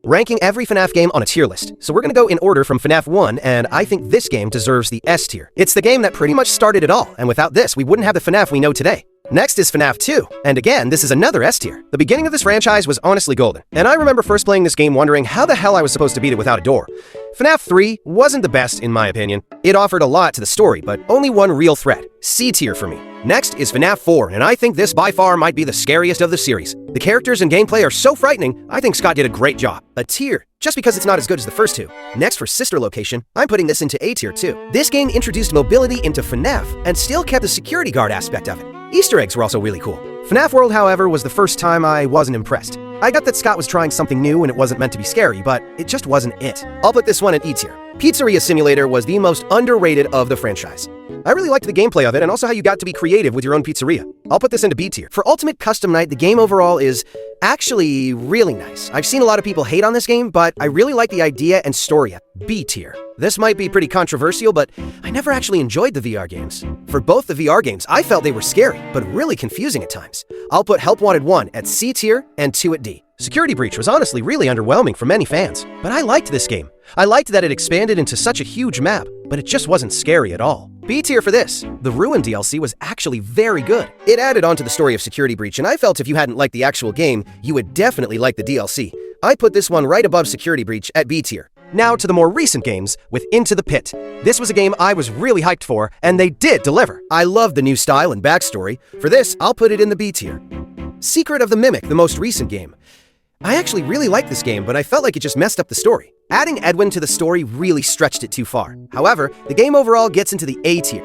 ranking every Fnaf game on a tier list. So we're gonna go in order from Fnaf 1, and I think this game deserves the S tier. It's the game that pretty much started it all, and without this, we wouldn't have the Fnaf we know today. Next is Fnaf 2, and again, this is another S tier. The beginning of this franchise was honestly golden, and I remember first playing this game wondering how the hell I was supposed to beat it without a door. Fnaf 3 wasn't the best in my opinion. It offered a lot to the story, but only one real threat. C tier for me. Next is Fnaf 4, and I think this by far might be the scariest of the series. The characters and gameplay are so frightening, I think Scott did a great job. A tier, just because it's not as good as the first two. Next for Sister Location, I'm putting this into A tier too. This game introduced mobility into Fnaf, and still kept the security guard aspect of it. Easter eggs were also really cool. Fnaf World, however, was the first time I wasn't impressed. I got that Scott was trying something new and it wasn't meant to be scary, but it just wasn't it. I'll put this one at E tier. Pizzeria Simulator was the most underrated of the franchise. I really liked the gameplay of it and also how you got to be creative with your own pizzeria. I'll put this into B tier. For Ultimate Custom Night, the game overall is actually really nice. I've seen a lot of people hate on this game, but I really like the idea and story at B tier. This might be pretty controversial, but I never actually enjoyed the VR games. For both the VR games, I felt they were scary, but really confusing at times. I'll put Help Wanted 1 at C tier and 2 at D. Security Breach was honestly really underwhelming for many fans, but I liked this game. I liked that it expanded into such a huge map, but it just wasn't scary at all. B tier for this. The Ruin DLC was actually very good. It added on to the story of Security Breach, and I felt if you hadn't liked the actual game, you would definitely like the DLC. I put this one right above Security Breach at B tier. Now to the more recent games with Into the Pit. This was a game I was really hyped for, and they did deliver. I loved the new style and backstory. For this, I'll put it in the B tier. Secret of the Mimic, the most recent game. I actually really liked this game, but I felt like it just messed up the story. Adding Edwin to the story really stretched it too far. However, the game overall gets into the A tier.